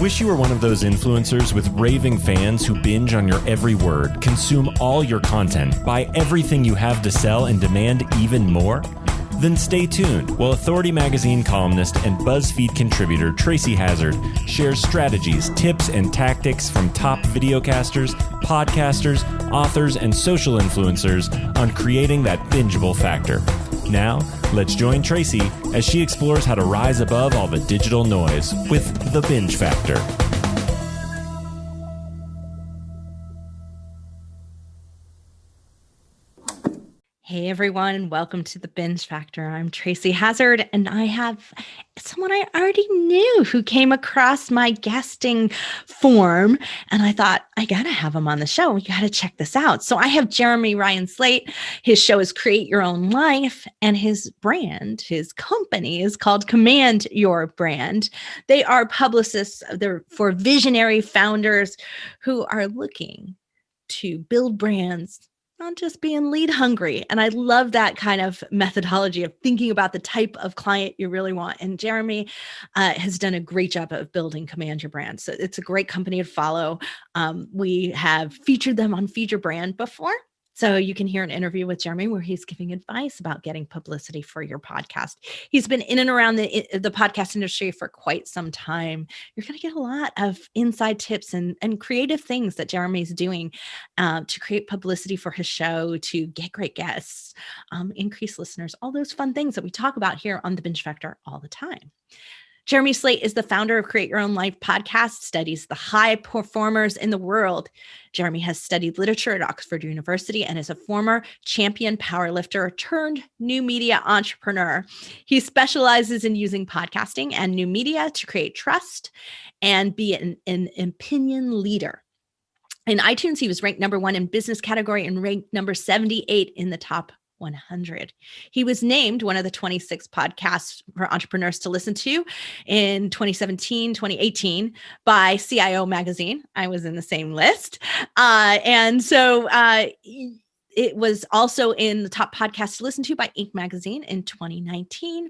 Wish you were one of those influencers with raving fans who binge on your every word, consume all your content, buy everything you have to sell, and demand even more? Then stay tuned while Authority Magazine columnist and BuzzFeed contributor Tracy Hazzard shares strategies, tips, and tactics from top videocasters, podcasters, authors, and social influencers on creating that bingeable factor. Now, let's join Tracy as she explores how to rise above all the digital noise with the binge factor. Hey everyone, welcome to the Binge Factor. I'm Tracy Hazzard, and I have someone I already knew who came across my guesting form, and I thought, I gotta have him on the show. We gotta check this out. So I have Jeremy Ryan Slate. His show is Create Your Own Life, and his brand, his company is called Command Your Brand. They are publicists. They're for visionary founders who are looking to build brands, not just being lead hungry. And I love that kind of methodology of thinking about the type of client you really want. And Jeremy has done a great job of building Command Your Brand. So it's a great company to follow. We have featured them on Feed Your Brand before. So you can hear an interview with Jeremy where he's giving advice about getting publicity for your podcast. He's been in and around the podcast industry for quite some time. You're going to get a lot of inside tips and creative things that Jeremy's doing to create publicity for his show, to get great guests, increase listeners, all those fun things that we talk about here on the Binge Factor all the time. Jeremy Slate is the founder of Create Your Own Life podcast, studies the high performers in the world. Jeremy has studied literature at Oxford University and is a former champion powerlifter turned new media entrepreneur. He specializes in using podcasting and new media to create trust and be an opinion leader. In iTunes, he was ranked number 1 in business category and ranked number 78 in the top 100. He was named one of the 26 podcasts for entrepreneurs to listen to in 2017, 2018 by CIO magazine. I was in the same list. And so it was also in the top podcast to listen to by Inc. magazine in 2019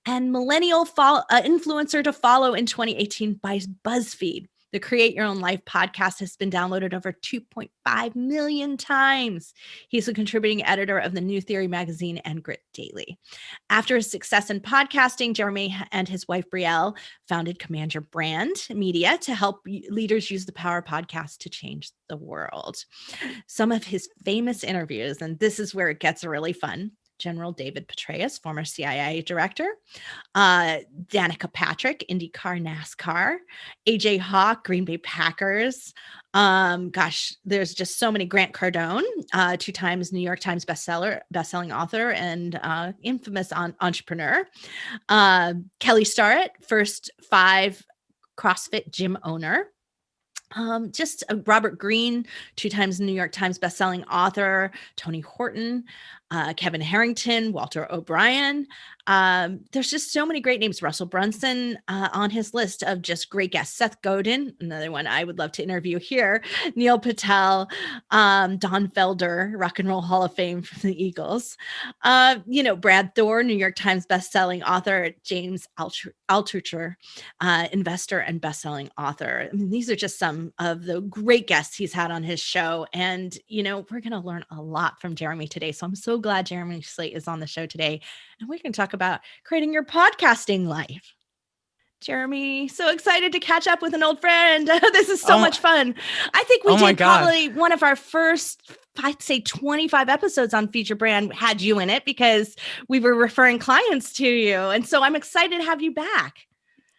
and millennial influencer to follow in 2018 by BuzzFeed. The Create Your Own Life podcast has been downloaded over 2.5 million times. He's a contributing editor of the New Theory magazine and Grit Daily. After his success in podcasting, Jeremy and his wife, Brielle, founded Command Your Brand Media to help leaders use the power of podcast to change the world. Some of his famous interviews, and this is where it gets really fun. General David Petraeus, former CIA director, Danica Patrick, IndyCar, NASCAR, AJ Hawk, Green Bay Packers. There's just so many. Grant Cardone, 2 times New York Times bestselling author and infamous entrepreneur. Kelly Starrett, first 5 CrossFit gym owner. Robert Greene, 2 times New York Times bestselling author, Tony Horton, Kevin Harrington, Walter O'Brien. There's just so many great names. Russell Brunson on his list of just great guests. Seth Godin, another one I would love to interview here. Neil Patel, Don Felder, Rock and Roll Hall of Fame from the Eagles. Brad Thor, New York Times bestselling author. James Altucher, investor and bestselling author. I mean, these are just some of the great guests he's had on his show. And, we're going to learn a lot from Jeremy today. So I'm so glad Jeremy Slate is on the show today. And we're going to talk about creating your podcasting life. Jeremy, so excited to catch up with an old friend. This is so much fun. I think we did probably one of our first, I'd say 25 episodes on Feed Your Brand had you in it because we were referring clients to you. And so I'm excited to have you back.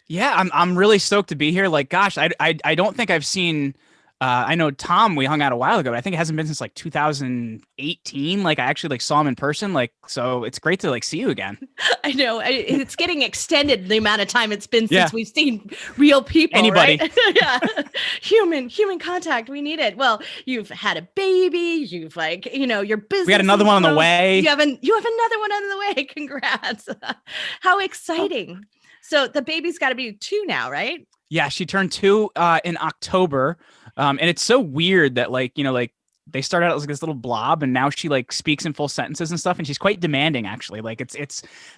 Yeah, I'm really stoked to be here. Like, gosh, I don't think I've seen, I know Tom, we hung out a while ago, but I think it hasn't been since like 2018. Like I actually saw him in person. So it's great to see you again. I know it's getting extended the amount of time it's been since we've seen real people. Anybody. Right? Yeah. Human contact. We need it. Well, you've had a baby. You've your business. We got another one on the way. You have another one on the way. Congrats. How exciting. So the baby's got to be 2 now, right? Yeah, she turned 2 in October. And it's so weird that they started out as this little blob and now she speaks in full sentences and stuff. And she's quite demanding actually.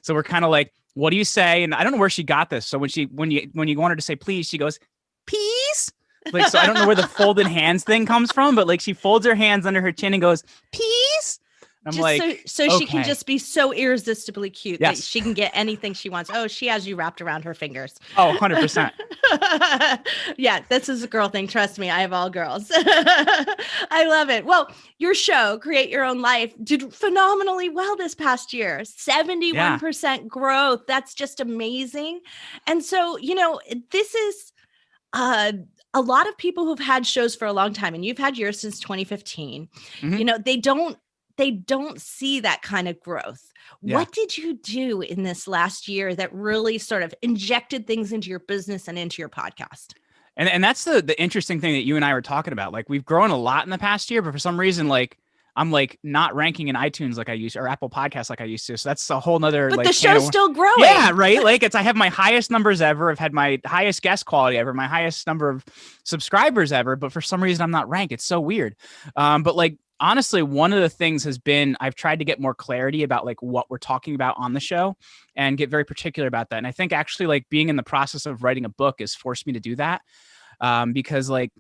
So we're kind of what do you say? And I don't know where she got this. So when you want her to say, please, she goes, peace. Like, so I don't know where the folded hands thing comes from, but like she folds her hands under her chin and goes, peace. I'm just like, so okay. She can just be so irresistibly cute that Yes. she can get anything she wants. Oh, she has you wrapped around her fingers. Oh, 100%. Yeah, this is a girl thing. Trust me, I have all girls. I love it. Well, your show, Create Your Own Life, did phenomenally well this past year. 71% growth. That's just amazing. And so, this is a lot of people who've had shows for a long time, and you've had yours since 2015. Mm-hmm. They don't see that kind of growth. Yeah. What did you do in this last year that really sort of injected things into your business and into your podcast? And that's the interesting thing that you and I were talking about. Like, we've grown a lot in the past year, but for some reason, like, I'm like not ranking in iTunes like I used, or Apple Podcasts like I used to. So that's a whole nother, but like, the show's still growing. Yeah, right. Like, I have my highest numbers ever. I've had my highest guest quality ever, my highest number of subscribers ever. But for some reason, I'm not ranked. It's so weird. But like, honestly, one of the things has been I've tried to get more clarity about like what we're talking about on the show and get very particular about that. And I think actually like being in the process of writing a book has forced me to do that, because like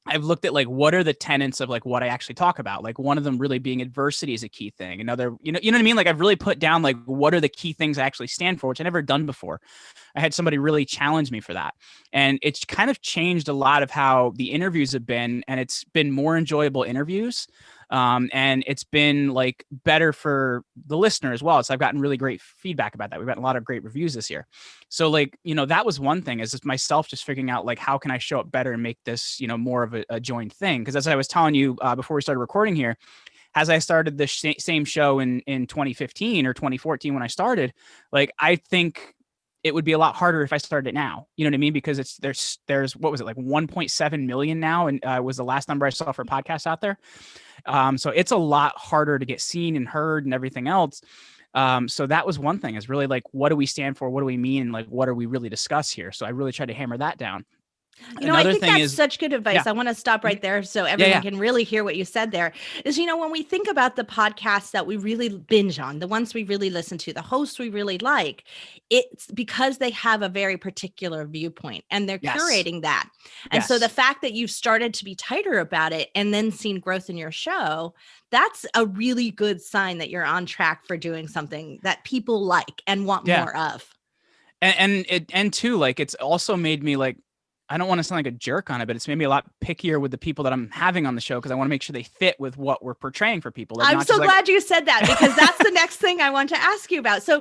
I've looked at like what are the tenets of like what I actually talk about. Like one of them really being adversity is a key thing. Another, you know what I mean? Like I've really put down like what are the key things I actually stand for, which I never done before. I had somebody really challenge me for that. And it's kind of changed a lot of how the interviews have been, and it's been more enjoyable interviews. And it's been like better for the listener as well. So I've gotten really great feedback about that. We've gotten a lot of great reviews this year. So like, that was one thing, is just myself just figuring out like, how can I show up better and make this, more of a joint thing? Because as I was telling you before we started recording here, as I started the same show in 2015 or 2014 when I started, like, I think it would be a lot harder if I started it now. You know what I mean? Because there's what was it, like 1.7 million now, and was the last number I saw for podcasts out there. So it's a lot harder to get seen and heard and everything else. So that was one thing, is really like, what do we stand for? What do we mean? And like, what are we really discuss here? So I really tried to hammer that down. I think that's such good advice. Yeah. I want to stop right there so everyone can really hear what you said there. Is, when we think about the podcasts that we really binge on, the ones we really listen to, the hosts we really like, it's because they have a very particular viewpoint and they're curating that. And so the fact that you've started to be tighter about it and then seen growth in your show, that's a really good sign that you're on track for doing something that people like and want more of. And too, like, it's also made me like, I don't want to sound like a jerk on it, but it's made me a lot pickier with the people that I'm having on the show, because I want to make sure they fit with what we're portraying for people. Like, I'm so glad you said that, because that's the next thing I want to ask you about. So,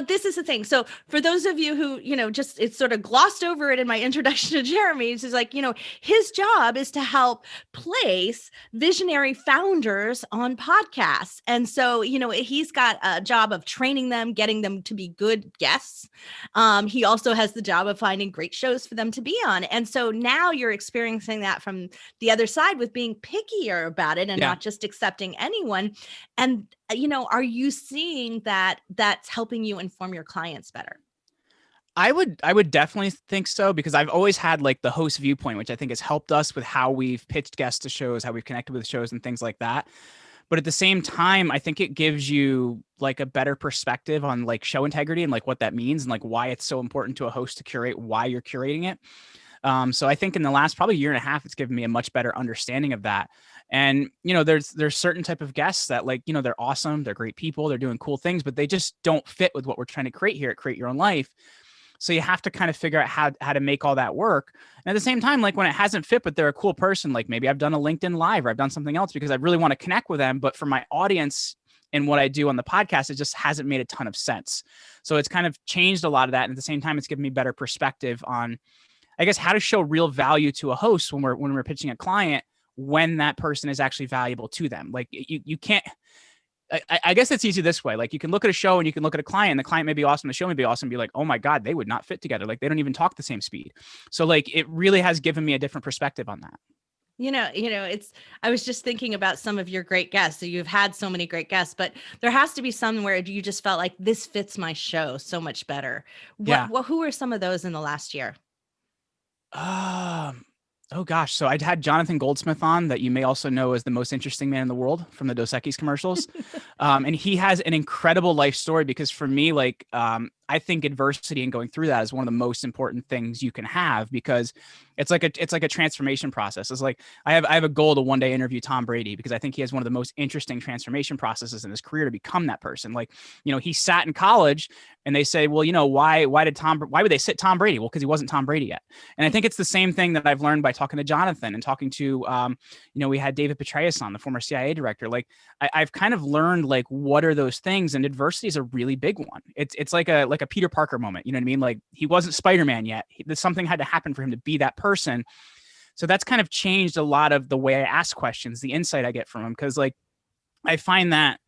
this is the thing. So for those of you who, just it's sort of glossed over it in my introduction to Jeremy, it's just like, his job is to help place visionary founders on podcasts. And so, he's got a job of training them, getting them to be good guests. He also has the job of finding great shows for them to be on. And so now you're experiencing that from the other side with being pickier about it and not just accepting anyone. And, are you seeing that that's helping you inform your clients better? I would definitely think so, because I've always had like the host viewpoint, which I think has helped us with how we've pitched guests to shows, how we've connected with shows and things like that. But at the same time, I think it gives you like a better perspective on like show integrity and like what that means and like why it's so important to a host to curate, why you're curating it. So I think in the last probably year and a half, it's given me a much better understanding of that. And, there's certain type of guests that like, they're awesome. They're great people. They're doing cool things, but they just don't fit with what we're trying to create here at Create Your Own Life. So you have to kind of figure out how to make all that work. And at the same time, like when it hasn't fit, but they're a cool person, like maybe I've done a LinkedIn Live or I've done something else because I really want to connect with them. But for my audience and what I do on the podcast, it just hasn't made a ton of sense. So it's kind of changed a lot of that. And at the same time, it's given me better perspective on, I guess, how to show real value to a host when we're pitching a client, when that person is actually valuable to them. Like you can't, I guess it's easy this way. Like you can look at a show and you can look at a client, the client may be awesome, the show may be awesome, be like, oh my God, they would not fit together. Like they don't even talk the same speed. So like, it really has given me a different perspective on that. I was just thinking about some of your great guests. So you've had so many great guests, but there has to be some where you just felt like this fits my show so much better. Who were some of those in the last year? Oh gosh. So I'd had Jonathan Goldsmith on, that you may also know as the most interesting man in the world from the Dos Equis commercials. And he has an incredible life story, because for me, like, I think adversity and going through that is one of the most important things you can have, because it's like a transformation process. It's like I have a goal to one day interview Tom Brady, because I think he has one of the most interesting transformation processes in his career to become that person. Like, he sat in college and they say, well, why would they sit Tom Brady? Well, because he wasn't Tom Brady yet. And I think it's the same thing that I've learned by talking to Jonathan and talking to, we had David Petraeus on, the former CIA director. Like I've kind of learned like, what are those things? And adversity is a really big one. It's like a Peter Parker moment. You know what I mean? Like he wasn't Spider-Man yet. Something had to happen for him to be that person. So that's kind of changed a lot of the way I ask questions, the insight I get from him. Cause like, I find that,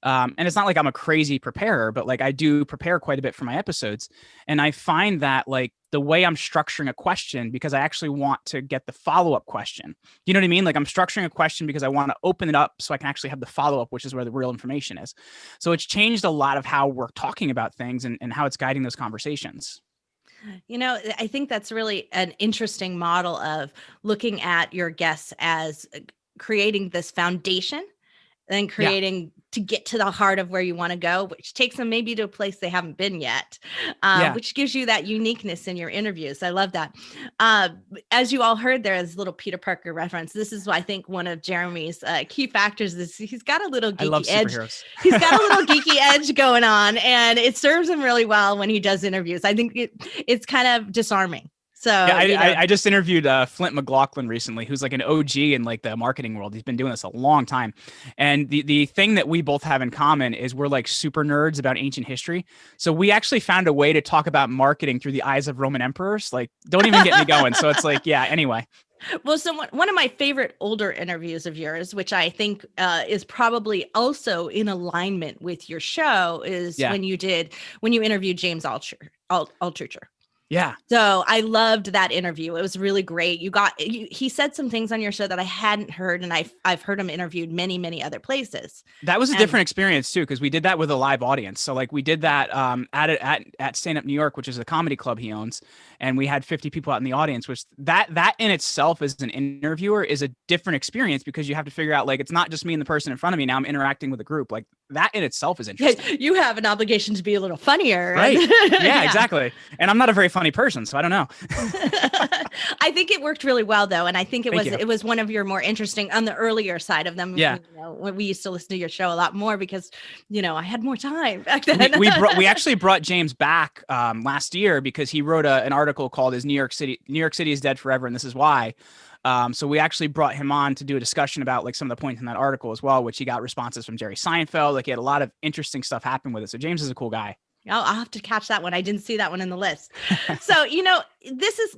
and it's not like I'm a crazy preparer, but like I do prepare quite a bit for my episodes. And I find that like the way I'm structuring a question, because I actually want to get the follow-up question. You know what I mean? Like I'm structuring a question because I want to open it up so I can actually have the follow-up, which is where the real information is. So it's changed a lot of how we're talking about things and how it's guiding those conversations. I think that's really an interesting model of looking at your guests as creating this foundation and creating to get to the heart of where you want to go, which takes them maybe to a place they haven't been yet, which gives you that uniqueness in your interviews. I love that. As you all heard, there is a little Peter Parker reference. This is, I think, one of Jeremy's key factors is he's got a little geeky edge. He's got a little geeky edge going on, and it serves him really well when he does interviews. I think it's kind of disarming. So I just interviewed Flint McLaughlin recently, who's like an OG in like the marketing world. He's been doing this a long time. And the thing that we both have in common is we're like super nerds about ancient history. So we actually found a way to talk about marketing through the eyes of Roman emperors. Like, don't even get me going. So it's like, anyway. Well, so one of my favorite older interviews of yours, which I think is probably also in alignment with your show, is when you interviewed James Altucher. Yeah. So I loved that interview. It was really great. He said some things on your show that I hadn't heard, and I've heard him interviewed many, many other places. That was a different experience too, because we did that with a live audience. So like we did that at Stand Up New York, which is a comedy club he owns, and we had 50 people out in the audience, which that in itself as an interviewer is a different experience, because you have to figure out like it's not just me and the person in front of me. Now I'm interacting with a group. Like that in itself is interesting. Yeah, you have an obligation to be a little funnier. Right. Yeah, exactly. And I'm not a very funny person, so I don't know. I think it worked really well though. And I think it was one of your more interesting on the earlier side of them. Yeah. When we used to listen to your show a lot more because, I had more time back then. We actually brought James back last year because he wrote an article called New York City is Dead Forever, and This Is Why. So we actually brought him on to do a discussion about like some of the points in that article as well, which he got responses from Jerry Seinfeld. Like he had a lot of interesting stuff happen with it. So James is a cool guy. I'll have to catch that one. I didn't see that one in the list. So,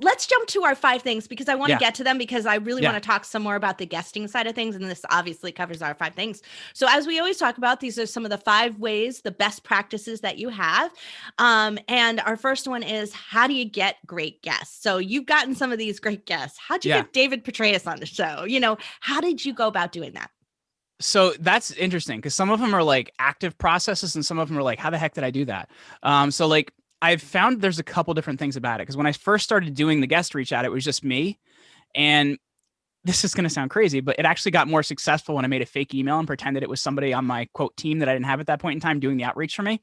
let's jump to our 5 things because I want to get to them because I really want to talk some more about the guesting side of things. And this obviously covers our 5 things. So as we always talk about, these are some of the 5 ways, the best practices that you have. And our first one is, how do you get great guests? So you've gotten some of these great guests. How'd you get David Petraeus on the show? How did you go about doing that? So that's interesting because some of them are like active processes and some of them are like, how the heck did I do that? So like I've found there's a couple different things about it because when I first started doing the guest reach out, it was just me. And this is going to sound crazy, but it actually got more successful when I made a fake email and pretended it was somebody on my quote team that I didn't have at that point in time doing the outreach for me.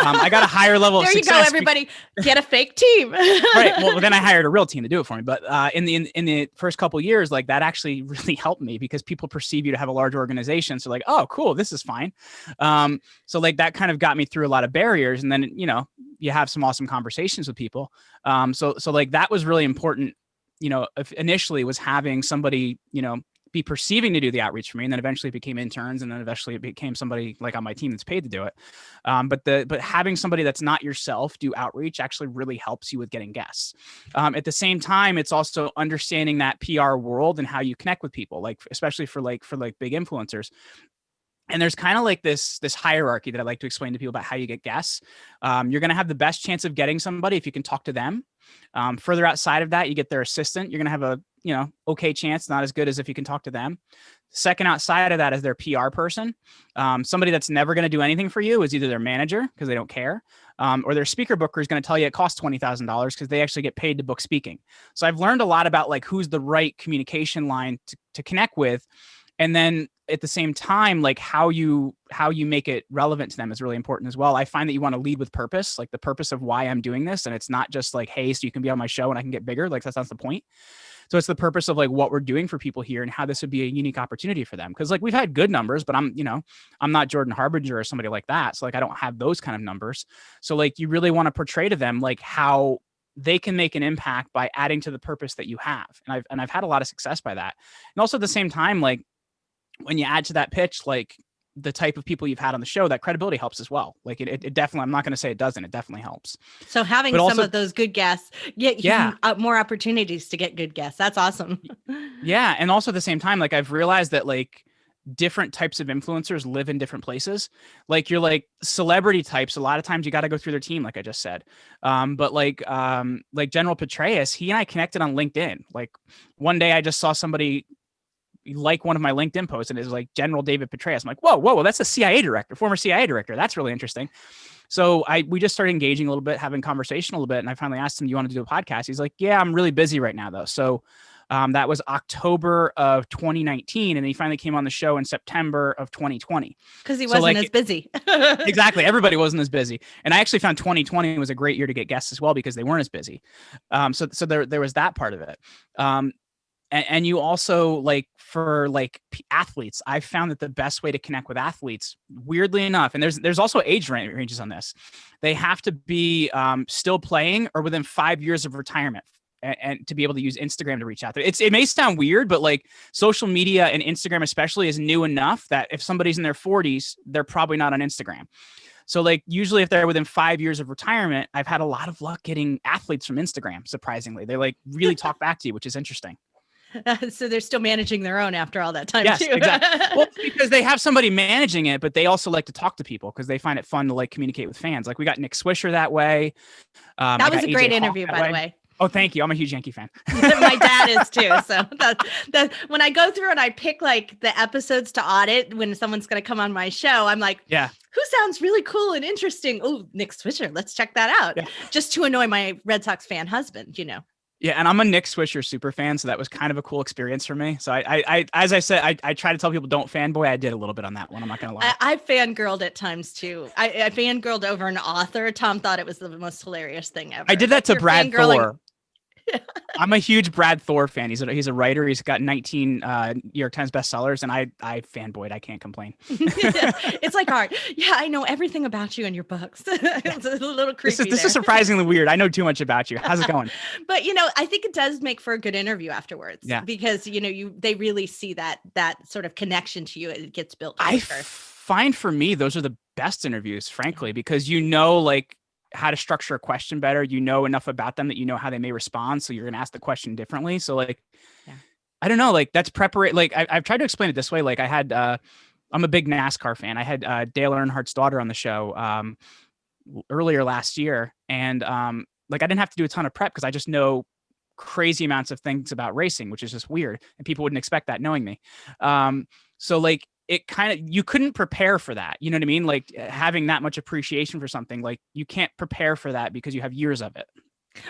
I got a higher level of success. There you go, everybody. Get a fake team. Right. Well, then I hired a real team to do it for me. But in the first couple of years, like that actually really helped me because people perceive you to have a large organization. So like, oh, cool, this is fine. So like that kind of got me through a lot of barriers. And then, you have some awesome conversations with people. So like that was really important. Initially was having somebody, be perceiving to do the outreach for me. And then eventually it became interns. And then eventually it became somebody like on my team that's paid to do it. But having somebody that's not yourself do outreach actually really helps you with getting guests. At the same time, it's also understanding that PR world and how you connect with people, like, especially for big influencers. And there's kind of like this hierarchy that I like to explain to people about how you get guests. You're going to have the best chance of getting somebody if you can talk to them. Further outside of that, you get their assistant. You're going to have a, okay chance, not as good as if you can talk to them. Second outside of that is their PR person. Somebody that's never going to do anything for you is either their manager because they don't care, or their speaker booker is going to tell you it costs $20,000 because they actually get paid to book speaking. So I've learned a lot about like who's the right communication line to connect with. And then at the same time, like how you make it relevant to them is really important as well. I find that you want to lead with purpose, like the purpose of why I'm doing this. And it's not just like, hey, so you can be on my show and I can get bigger. Like that's not the point. So it's the purpose of like what we're doing for people here and how this would be a unique opportunity for them. Cause like we've had good numbers, but I'm not Jordan Harbinger or somebody like that. So like, I don't have those kind of numbers. So like, you really want to portray to them like how they can make an impact by adding to the purpose that you have. And I've had a lot of success by that. And also at the same time, like when you add to that pitch, like the type of people you've had on the show, that credibility helps as well. Like it definitely, I'm not going to say it doesn't, it definitely helps. So having some of those good guests, more opportunities to get good guests. That's awesome. Yeah. And also at the same time, like I've realized that like different types of influencers live in different places. Like you're like celebrity types. A lot of times you got to go through their team, like I just said. But like General Petraeus, he and I connected on LinkedIn. Like one day I just saw somebody like one of my LinkedIn posts and it was like General David Petraeus. I'm like, whoa, that's a CIA director, former CIA director. That's really interesting. So we just started engaging a little bit, having conversation a little bit. And I finally asked him, do you want to do a podcast? He's like, yeah, I'm really busy right now though. So that was October of 2019. And then he finally came on the show in September of 2020. Because he wasn't as busy. Exactly. Everybody wasn't as busy. And I actually found 2020 was a great year to get guests as well, because they weren't as busy. So there was that part of it. And you also like for like athletes, I've found that the best way to connect with athletes, weirdly enough, and there's also age ranges on this. They have to be still playing or within 5 years of retirement. And to be able to use Instagram to reach out there. It may sound weird, but like social media and Instagram especially is new enough that if somebody's in their 40s, they're probably not on Instagram. So like usually if they're within 5 years of retirement, I've had a lot of luck getting athletes from Instagram, surprisingly. They like really talk back to you, which is interesting. So they're still managing their own after all that time. Yes, too. Exactly. Well, because they have somebody managing it, but they also like to talk to people because they find it fun to like communicate with fans. Like we got Nick Swisher that way. That was a great interview, by the way. Oh, thank you. I'm a huge Yankee fan. My dad is too. So that when I go through and I pick like the episodes to audit when someone's going to come on my show, I'm like, yeah, who sounds really cool and interesting? Oh, Nick Swisher. Let's check that out. Yeah. Just to annoy my Red Sox fan husband, Yeah, and I'm a Nick Swisher super fan, so that was kind of a cool experience for me. So I as I said, I try to tell people don't fanboy. I did a little bit on that one. I'm not gonna lie. I fangirled at times too. I fangirled over an author. Tom thought it was the most hilarious thing ever. I did that to Brad Thor. I'm a huge Brad Thor fan. He's a writer. He's got 19 New York Times bestsellers, and I fanboyed. I can't complain. It's like art. Yeah, I know everything about you and your books. It's a little creepy. This is surprisingly weird. I know too much about you. How's it going? But I think it does make for a good interview afterwards. Yeah, because they really see that sort of connection to you. It gets built. I find for me those are the best interviews, frankly, because like how to structure a question better. You know enough about them that you know how they may respond. So you're going to ask the question differently. So like, I don't know, like that's preparation. Like I've tried to explain it this way. Like I had, I'm a big NASCAR fan. I had Dale Earnhardt's daughter on the show earlier last year. And like I didn't have to do a ton of prep because I just know crazy amounts of things about racing, which is just weird. And people wouldn't expect that knowing me. So like, it kind of, you couldn't prepare for that. You know what I mean? Like having that much appreciation for something, like you can't prepare for that because you have years of it.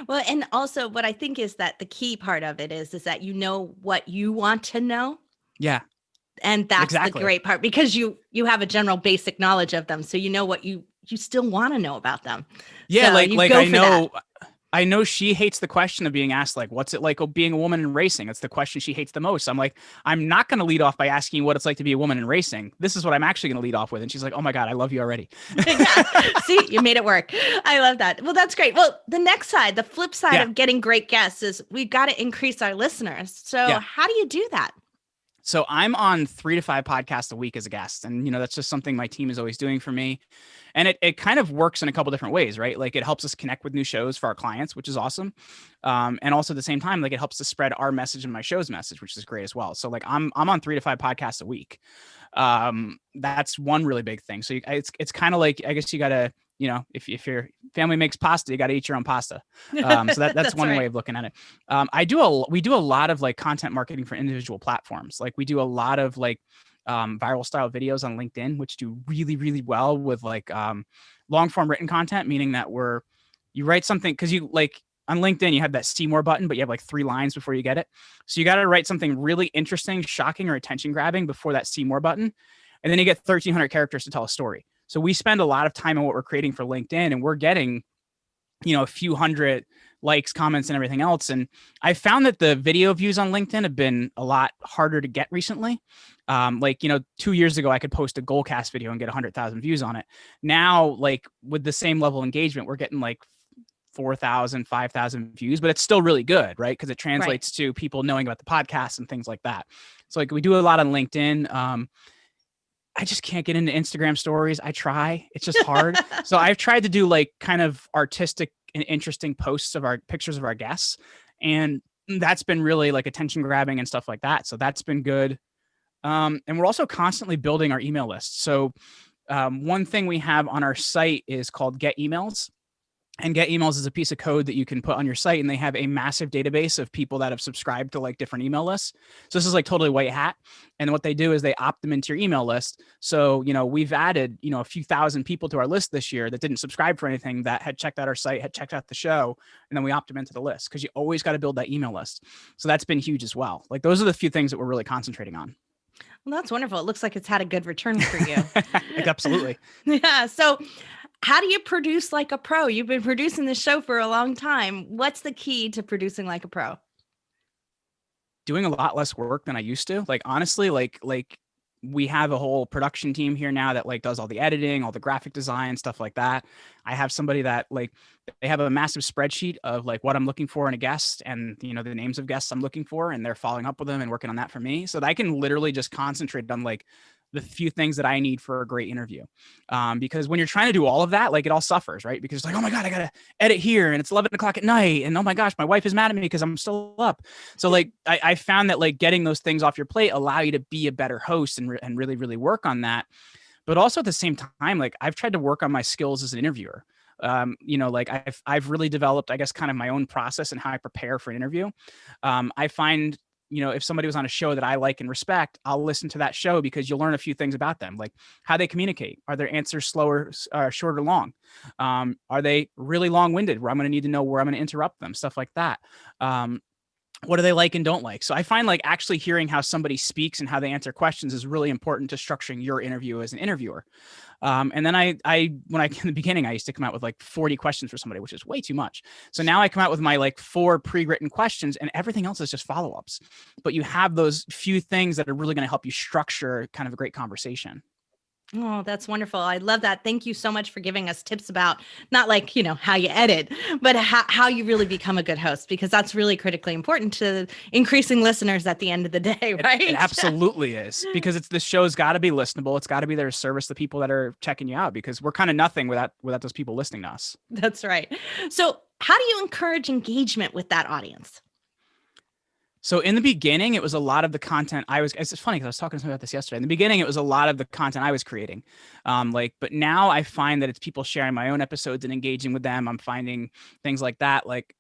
Well, and also what I think is that the key part of it is that you know what you want to know. Yeah. And that's the great part because you have a general basic knowledge of them. So you know what you still want to know about them. Yeah. So like I know she hates the question of being asked, like, what's it like being a woman in racing? It's the question she hates the most. I'm like, I'm not going to lead off by asking you what it's like to be a woman in racing. This is what I'm actually going to lead off with. And she's like, oh my God, I love you already. See, you made it work. I love that. Well, that's great. Well, the next side, the flip side of getting great guests is we've got to increase our listeners. So how do you do that? So I'm on 3 to 5 podcasts a week as a guest. And, that's just something my team is always doing for me. And it kind of works in a couple different ways, right? Like it helps us connect with new shows for our clients, which is awesome. And also at the same time, like it helps to spread our message and my show's message, which is great as well. So like I'm on 3 to 5 podcasts a week. That's one really big thing. So it's kind of like, I guess you got to, if your family makes pasta, you got to eat your own pasta. So that's one way of looking at it. We do a lot of like content marketing for individual platforms. Like we do a lot of like viral style videos on LinkedIn, which do really, really well with like long form written content, meaning that you write something because you like on LinkedIn, you have that see more button, but you have like 3 lines before you get it. So you got to write something really interesting, shocking, or attention grabbing before that see more button. And then you get 1,300 characters to tell a story. So we spend a lot of time on what we're creating for LinkedIn, and we're getting, a few hundred likes, comments, and everything else. And I found that the video views on LinkedIn have been a lot harder to get recently. 2 years ago, I could post a Goalcast video and get 100,000 views on it. Now, like with the same level of engagement, we're getting like 4,000, 5,000 views, but it's still really good, right? Because it translates to people knowing about the podcast and things like that. So like we do a lot on LinkedIn. I just can't get into Instagram stories. I try. It's just hard. So I've tried to do like kind of artistic and interesting posts of our pictures of our guests. And that's been really like attention grabbing and stuff like that. So that's been good. And we're also constantly building our email list. So one thing we have on our site is called Get Emails. And Get Emails is a piece of code that you can put on your site, and they have a massive database of people that have subscribed to like different email lists. So this is like totally white hat. And what they do is they opt them into your email list. So, we've added, a few thousand people to our list this year that didn't subscribe for anything, that had checked out our site, had checked out the show, and then we opt them into the list, because you always got to build that email list. So that's been huge as well. Like those are the few things that we're really concentrating on. Well, that's wonderful. It looks like it's had a good return for you. Absolutely. Yeah. So how do you produce like a pro? You've been producing this show for a long time. What's the key to producing like a pro? Doing a lot less work than I used to. Like, honestly, like we have a whole production team here now that like does all the editing, all the graphic design, stuff like that. I have somebody that like, they have a massive spreadsheet of like what I'm looking for in a guest, and the names of guests I'm looking for, and they're following up with them and working on that for me, so that I can literally just concentrate on like the few things that I need for a great interview. Because when you're trying to do all of that, like it all suffers, right? Because it's like, oh my God, I got to edit here, and it's 11 o'clock at night. And oh my gosh, my wife is mad at me because I'm still up. So like, I found that like getting those things off your plate allow you to be a better host and really, really work on that. But also at the same time, like I've tried to work on my skills as an interviewer. Like I've really developed, I guess, kind of my own process and how I prepare for an interview. I find, if somebody was on a show that I like and respect, I'll listen to that show, because you'll learn a few things about them, like how they communicate. Are their answers slower, short, or long? Are they really long-winded, where I'm going to need to know where I'm going to interrupt them, stuff like that. What do they like and don't like? So I find like actually hearing how somebody speaks and how they answer questions is really important to structuring your interview as an interviewer. And then in the beginning, I used to come out with like 40 questions for somebody, which is way too much. So now I come out with my like 4 pre-written questions, and everything else is just follow-ups. But you have those few things that are really going to help you structure kind of a great conversation. Oh, that's wonderful. I love that. Thank you so much for giving us tips about not like, how you edit, but how you really become a good host, because that's really critically important to increasing listeners at the end of the day, right? It absolutely is, because the show's got to be listenable. It's got to be there to service the people that are checking you out, because we're kind of nothing without those people listening to us. That's right. So how do you encourage engagement with that audience? So in the beginning, it was a lot of the content it's funny because I was talking to somebody about this yesterday. In the beginning, it was a lot of the content I was creating. But now I find that it's people sharing my own episodes and engaging with them. I'm finding things like that, like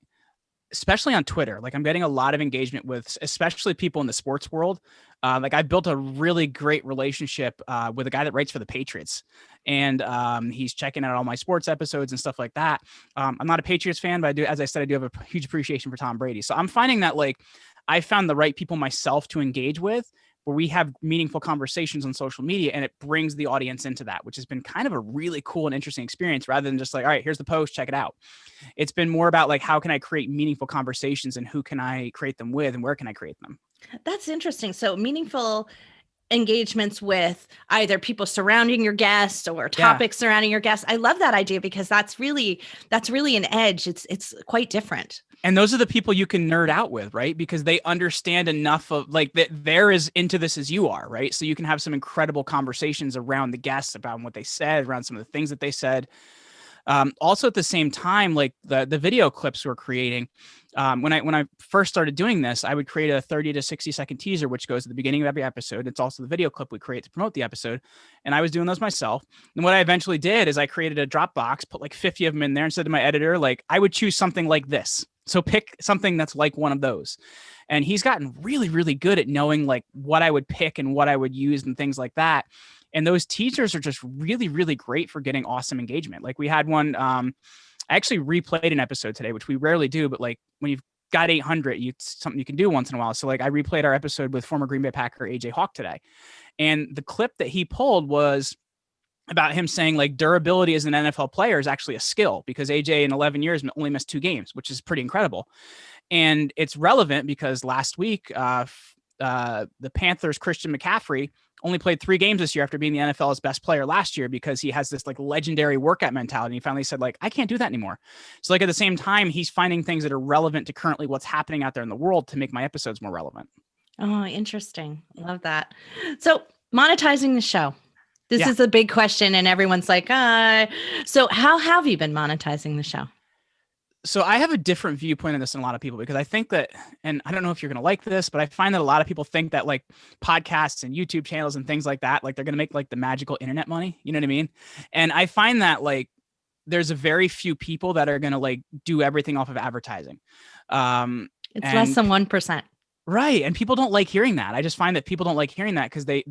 especially on Twitter. Like I'm getting a lot of engagement with, especially people in the sports world. Like I built a really great relationship with a guy that writes for the Patriots, and he's checking out all my sports episodes and stuff like that. I'm not a Patriots fan, but as I said, I do have a huge appreciation for Tom Brady. So I'm finding that like I found the right people myself to engage with, where we have meaningful conversations on social media, and it brings the audience into that, which has been kind of a really cool and interesting experience, rather than just like, all right, here's the post, check it out. It's been more about like, how can I create meaningful conversations, and who can I create them with, and where can I create them? That's interesting. So meaningful engagements with either people surrounding your guest or topics surrounding your guest. I love that idea, because that's really an edge. It's quite different. And those are the people you can nerd out with, right? Because they understand enough of like that they're as into this as you are, right? So you can have some incredible conversations around the guests, about what they said, around some of the things that they said. Also at the same time, like the video clips we're creating, when I first started doing this, I would create a 30 to 60 second teaser, which goes at the beginning of every episode. It's also the video clip we create to promote the episode. And I was doing those myself. And what I eventually did is I created a Dropbox, put like 50 of them in there, and said to my editor, like, I would choose something like this. So pick something that's like one of those. And he's gotten really, really good at knowing like what I would pick and what I would use and things like that. And those teasers are just really, really great for getting awesome engagement. Like we had one, I actually replayed an episode today, which we rarely do, but like when you've got 800, it's something you can do once in a while. So like I replayed our episode with former Green Bay Packer AJ Hawk today. And the clip that he pulled was about him saying like durability as an NFL player is actually a skill, because AJ in 11 years only missed 2 games, which is pretty incredible. And it's relevant because last week, the Panthers' Christian McCaffrey only played 3 games this year after being the NFL's best player last year, because he has this like legendary workout mentality. He finally said like, I can't do that anymore. So like at the same time, he's finding things that are relevant to currently what's happening out there in the world to make my episodes more relevant. Oh, interesting. Love that. So monetizing the show. This Yeah. is a big question, and everyone's like, so how have you been monetizing the show? So I have a different viewpoint on this than a lot of people, because I think that, and I don't know if you're going to like this, but I find that a lot of people think that like podcasts and YouTube channels and things like that, like they're going to make like the magical internet money. You know what I mean? And I find that like there's a very few people that are going to like do everything off of advertising. It's less than 1%. Right. And people don't like hearing that. I just find that people don't like hearing that because they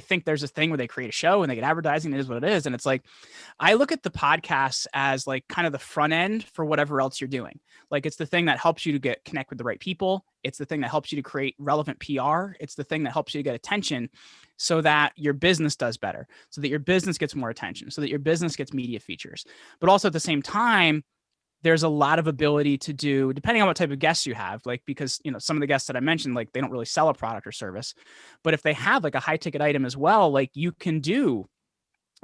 think there's this thing where they create a show and they get advertising. It is what it is. And it's like, I look at the podcasts as like kind of the front end for whatever else you're doing. Like it's the thing that helps you to connect with the right people. It's the thing that helps you to create relevant PR. It's the thing that helps you to get attention so that your business does better, so that your business gets more attention, so that your business gets media features. But also at the same time, there's a lot of ability to do, depending on what type of guests you have, like, because, you know, some of the guests that I mentioned, like they don't really sell a product or service, but if they have like a high ticket item as well, like you can do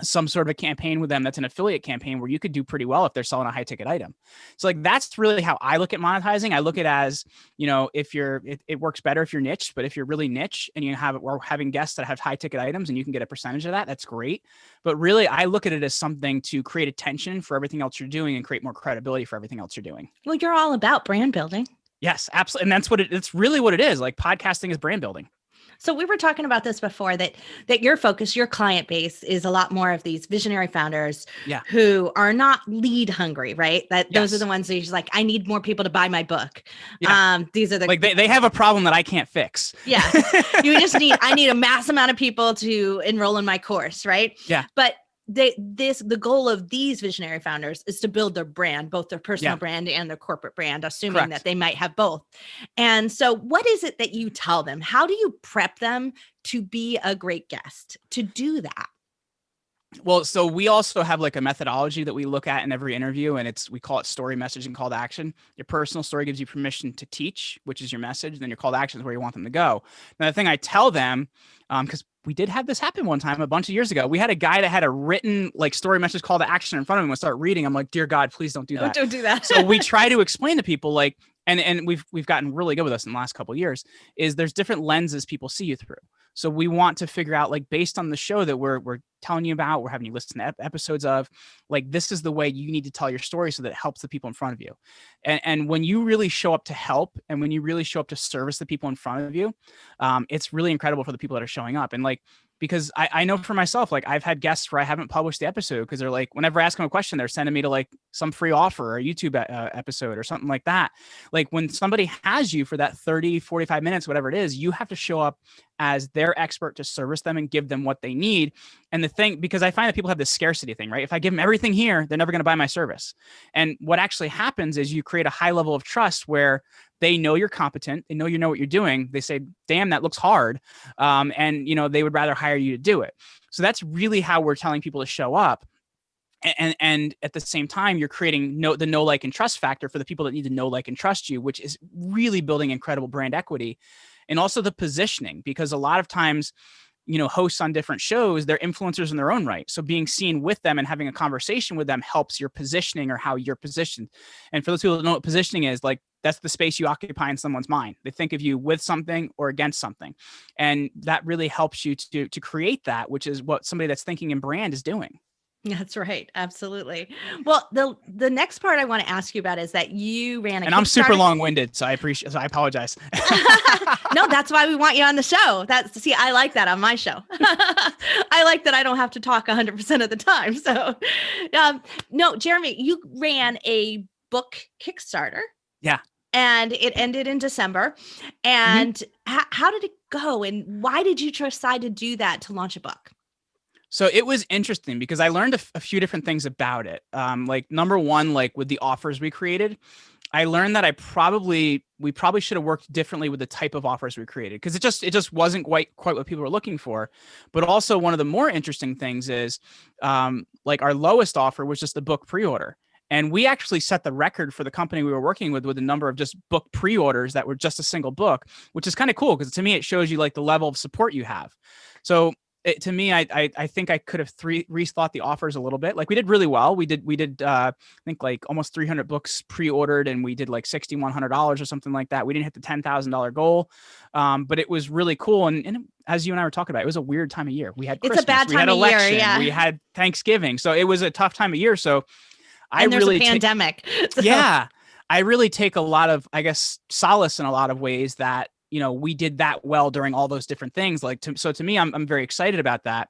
some sort of a campaign with them that's an affiliate campaign where you could do pretty well if they're selling a high ticket item. So like, that's really how I look at monetizing. I look at it as, you know, if it works better if you're niche, but if you're really niche and we're having guests that have high ticket items and you can get a percentage of that, that's great. But really, I look at it as something to create attention for everything else you're doing and create more credibility for everything else you're doing. Well, you're all about brand building. Yes, absolutely. And it's really what it is. Like podcasting is brand building. So we were talking about this before, that your focus, your client base is a lot more of these visionary founders who are not lead hungry, right? Those are the ones that you're just like, I need more people to buy my book. Yeah. These are the like they have a problem that I can't fix. Yeah. I need a mass amount of people to enroll in my course, right? Yeah. But the goal of these visionary founders is to build their brand, both their personal brand and their corporate brand, assuming that they might have both. And so what is it that you tell them? How do you prep them to be a great guest, to do that? Well, so we also have like a methodology that we look at in every interview, and we call it story, message, and call to action. Your personal story gives you permission to teach, which is your message. Then your call to action is where you want them to go. Now, the thing I tell them, because we did have this happen one time a bunch of years ago. We had a guy that had a written like story, message, call to action in front of him and start reading. I'm like, dear God, please don't do that. Don't do that. So we try to explain to people like, and we've gotten really good with this in the last couple of years, is there's different lenses people see you through. So we want to figure out, like, based on the show that we're telling you about, we're having you listen to episodes of, like, this is the way you need to tell your story so that it helps the people in front of you. And when you really show up to help, and when you really show up to service the people in front of you, it's really incredible for the people that are showing up. And like, because I know for myself, like I've had guests where I haven't published the episode because they're like, whenever I ask them a question, they're sending me to like some free offer or a YouTube episode or something like that. Like when somebody has you for that 30, 45 minutes, whatever it is, you have to show up as their expert to service them and give them what they need. And the thing, because I find that people have this scarcity thing, right? If I give them everything here, they're never going to buy my service. And what actually happens is you create a high level of trust where they know you're competent. They know you know what you're doing. They say, damn, that looks hard. And, you know, they would rather hire you to do it. So that's really how we're telling people to show up. And at the same time, you're creating the know, like, and trust factor for the people that need to know, like, and trust you, which is really building incredible brand equity. And also the positioning, because a lot of times, you know, hosts on different shows, they're influencers in their own right. So being seen with them and having a conversation with them helps your positioning or how you're positioned. And for those people that know what positioning is, like, that's the space you occupy in someone's mind. They think of you with something or against something. And that really helps you to create that, which is what somebody that's thinking in brand is doing. That's right. Absolutely. Well, the next part I want to ask you about is that you ran a and I'm super long-winded, so I apologize. No, that's why we want you on the show. I like that on my show. I like that I don't have to talk 100% of the time. So, no, Jeremy, you ran a book Kickstarter. Yeah. And it ended in December. And how did it go? And why did you decide to do that, to launch a book? So it was interesting because I learned a few different things about it. Like number one, like with the offers we created, I learned that we probably should have worked differently with the type of offers we created, because it just wasn't quite what people were looking for. But also one of the more interesting things is like our lowest offer was just the book pre-order. And we actually set the record for the company we were working with the number of just book pre-orders that were just a single book, which is kind of cool because to me, it shows you like the level of support you have. So to me, I think I could have rethought the offers a little bit. Like we did really well. We did I think like almost 300 books pre-ordered, and we did like $6,100 or something like that. We didn't hit the $10,000 goal, but it was really cool. And as you and I were talking about, it was a weird time of year. We had Christmas, it's a bad time we had of election, year, yeah. We had Thanksgiving, so it was a tough time of year. So and there's a pandemic. So. Yeah, I really take a lot of, I guess, solace in a lot of ways that, you know, we did that well during all those different things. So to me, I'm very excited about that.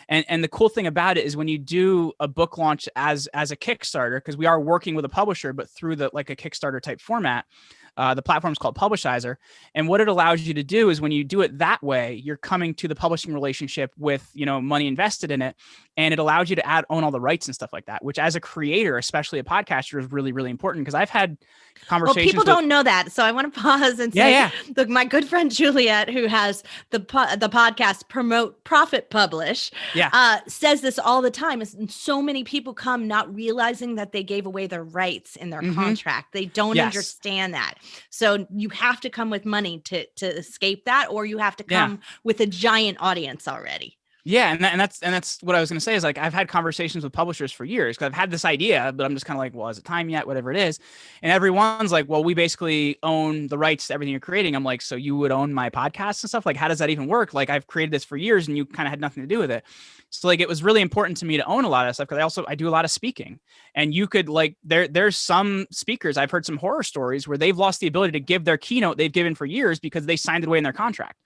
And the cool thing about it is when you do a book launch as a Kickstarter, because we are working with a publisher, but through like a Kickstarter type format, the platform is called Publishizer. And what it allows you to do is when you do it that way, you're coming to the publishing relationship with, you know, money invested in it. And it allows you to own all the rights and stuff like that, which as a creator, especially a podcaster, is really, really important. Because I've had conversations. Well, people don't know that. So I want to pause and say, look, my good friend Juliet, who has the podcast Promote, Profit, Publish, says this all the time. And so many people come not realizing that they gave away their rights in their contract. They don't understand that. So you have to come with money to escape that, or you have to come with a giant audience already. Yeah, and that's what I was going to say is like I've had conversations with publishers for years because I've had this idea, but I'm just kind of like, well, is it time yet? Whatever it is, and everyone's like, well, we basically own the rights to everything you're creating. I'm like, so you would own my podcast and stuff? Like, how does that even work? Like, I've created this for years, and you kind of had nothing to do with it. So like, it was really important to me to own a lot of stuff because I do a lot of speaking, and you could like there's some speakers I've heard some horror stories where they've lost the ability to give their keynote they've given for years because they signed it away in their contract.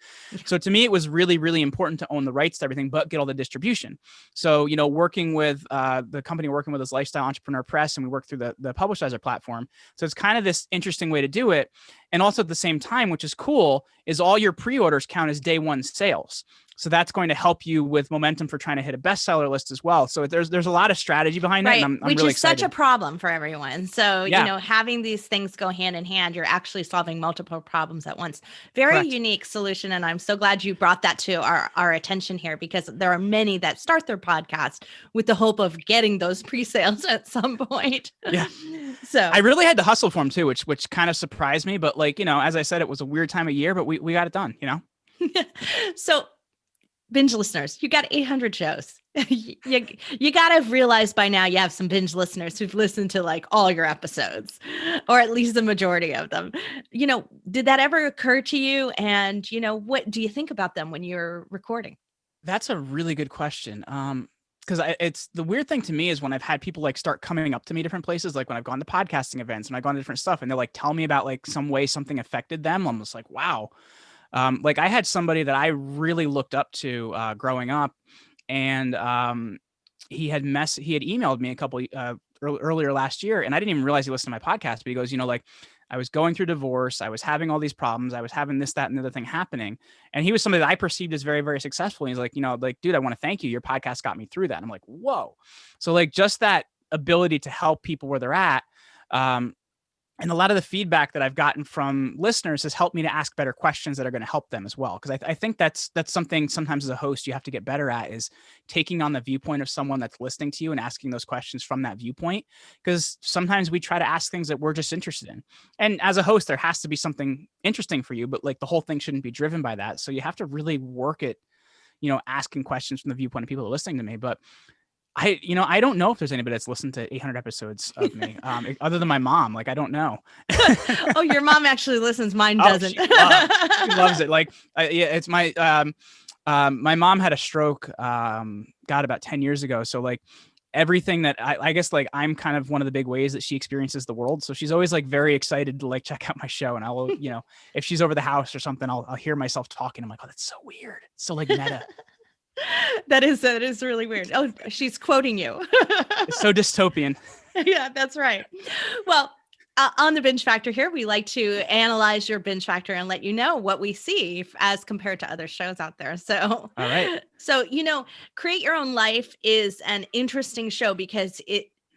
So to me, it was really, really important to own the rights to everything, but get all the distribution. So, you know, working with the company working with is Lifestyle Entrepreneur Press, and we work through the Publishizer platform. So it's kind of this interesting way to do it. And also at the same time, which is cool, is all your pre-orders count as day one sales. So that's going to help you with momentum for trying to hit a bestseller list as well. So there's a lot of strategy behind it. And I'm which really is excited. Such a problem for everyone. So, you know, having these things go hand in hand, you're actually solving multiple problems at once. Very unique solution. And I'm so glad you brought that to our attention here, because there are many that start their podcast with the hope of getting those pre-sales at some point. Yeah. So I really had to hustle for them too, which kind of surprised me. But like, you know, as I said, it was a weird time of year, but we got it done, you know? So binge listeners, you got 800 shows. you got to have realized by now you have some binge listeners who've listened to like all your episodes, or at least the majority of them. You know, did that ever occur to you? And, you know, what do you think about them when you're recording? That's a really good question. Because it's the weird thing to me is when I've had people like start coming up to me different places, like when I've gone to podcasting events and I've gone to different stuff, and they're like, tell me about like some way something affected them. I'm just like, wow. Like I had somebody that I really looked up to growing up, and he had emailed me a couple earlier last year, and I didn't even realize he listened to my podcast. But he goes, you know, like I was going through divorce, I was having all these problems, I was having this, that, and the other thing happening, and he was somebody that I perceived as very, very successful. And he's like, you know, like, dude, I want to thank you. Your podcast got me through that. And I'm like, whoa. So like just that ability to help people where they're at. And a lot of the feedback that I've gotten from listeners has helped me to ask better questions that are going to help them as well. Because I think that's something sometimes as a host you have to get better at, is taking on the viewpoint of someone that's listening to you and asking those questions from that viewpoint. Because sometimes we try to ask things that we're just interested in. And as a host, there has to be something interesting for you, but like the whole thing shouldn't be driven by that. So you have to really work at, you know, asking questions from the viewpoint of people who are listening to me. But I don't know if there's anybody that's listened to 800 episodes of me, other than my mom. Like, I don't know. Oh, your mom actually listens. Mine doesn't. She loves it. Like, it's my mom had a stroke, about 10 years ago. So like everything that I guess like I'm kind of one of the big ways that she experiences the world. So she's always like very excited to like check out my show. And I will, you know, if she's over the house or something, I'll hear myself talking. I'm like, oh, that's so weird. It's so like meta. That is really weird. Oh, she's quoting you. It's so dystopian. Yeah, that's right. Well, on the Binge Factor here, we like to analyze your binge factor and let you know what we see as compared to other shows out there. So, all right. So, Create Your Own Life is an interesting show because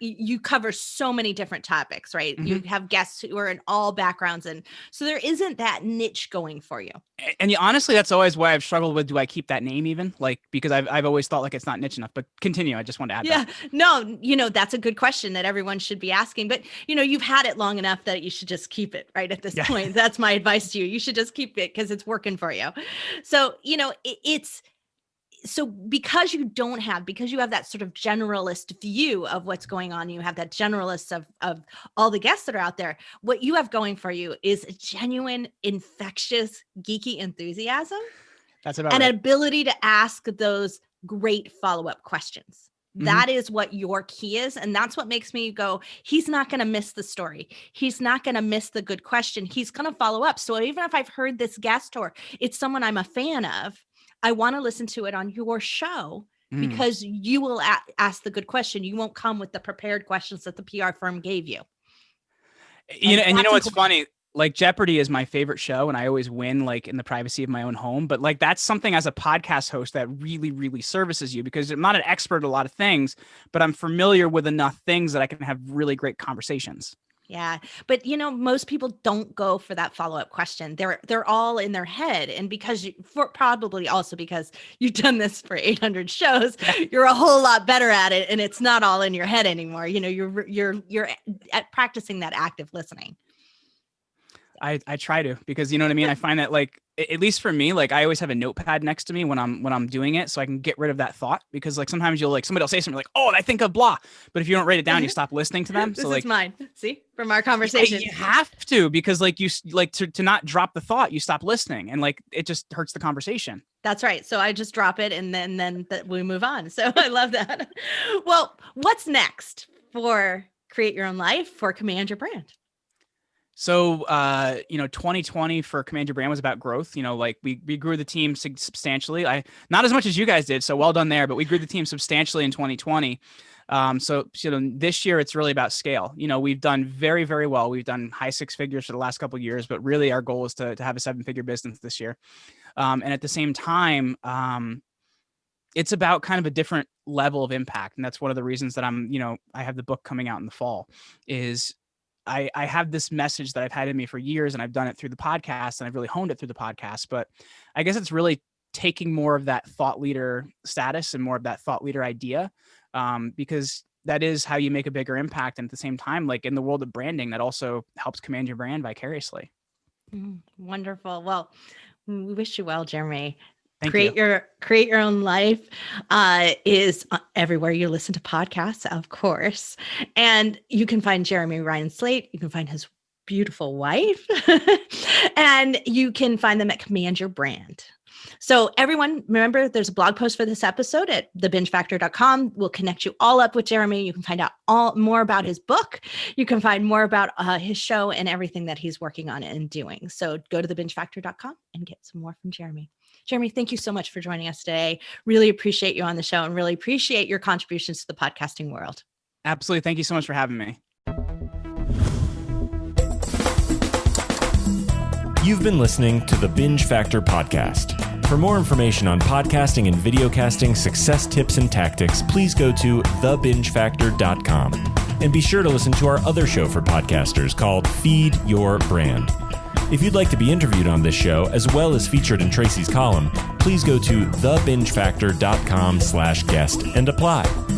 you cover so many different topics, right? Mm-hmm. You have guests who are in all backgrounds. And so there isn't that niche going for you. And honestly, that's always why I've struggled with, do I keep that name even? Like, because I've always thought like it's not niche enough, but continue. I just want to add that. No, that's a good question that everyone should be asking, but you've had it long enough that you should just keep it right at this point. That's my advice to you. You should just keep it because it's working for you. So, So because you have that sort of generalist view of what's going on, you have that generalist of all the guests that are out there, what you have going for you is a genuine, infectious, geeky enthusiasm. That's about an right. ability to ask those great follow-up questions. Mm-hmm. That is what your key is. And that's what makes me go, he's not going to miss the story. He's not going to miss the good question. He's going to follow up. So even if I've heard this guest or it's someone I'm a fan of, I want to listen to it on your show because you will ask the good question. You won't come with the prepared questions that the PR firm gave you. And what's funny? Like Jeopardy is my favorite show and I always win like in the privacy of my own home. But like that's something as a podcast host that really, really services you because I'm not an expert at a lot of things, but I'm familiar with enough things that I can have really great conversations. Yeah. But, most people don't go for that follow-up question. They're all in their head. And probably also because you've done this for 800 shows, you're a whole lot better at it. And it's not all in your head anymore. You're at practicing that active listening. I try to, because you know what I mean? I find that like, at least for me, like I always have a notepad next to me when I'm doing it so I can get rid of that thought because like sometimes somebody will say something like, oh, I think of blah. But if you don't write it down, you stop listening to them. This so like, is mine. See, from our conversation. You have to, because like you like to not drop the thought, you stop listening and like, it just hurts the conversation. That's right. So I just drop it and then we move on. So I love that. Well, what's next for Create Your Own Life, for Command Your Brand? So, 2020 for Command Your Brand was about growth. Like we grew the team substantially. Not as much as you guys did. So well done there, but we grew the team substantially in 2020. So this year it's really about scale. We've done very, very well. We've done high six figures for the last couple of years, but really our goal is to have a 7-figure business this year. And at the same time, it's about kind of a different level of impact. And that's one of the reasons that I have the book coming out in the fall is I have this message that I've had in me for years and I've done it through the podcast and I've really honed it through the podcast, but I guess it's really taking more of that thought leader status and more of that thought leader idea, because that is how you make a bigger impact. And at the same time, like in the world of branding, that also helps command your brand vicariously. Wonderful. Well, we wish you well, Jeremy. Create Your Own Life is everywhere you listen to podcasts, of course. And you can find Jeremy Ryan Slate. You can find his beautiful wife and you can find them at Command Your Brand. So everyone, remember, there's a blog post for this episode at thebingefactor.com. We'll connect you all up with Jeremy. You can find out more about his book. You can find more about his show and everything that he's working on and doing. So go to thebingefactor.com and get some more from Jeremy. Jeremy, thank you so much for joining us today. Really appreciate you on the show and really appreciate your contributions to the podcasting world. Absolutely. Thank you so much for having me. You've been listening to the Binge Factor podcast. For more information on podcasting and videocasting success tips and tactics, please go to thebingefactor.com. And be sure to listen to our other show for podcasters called Feed Your Brand. If you'd like to be interviewed on this show, as well as featured in Tracy's column, please go to thebingefactor.com/guest and apply.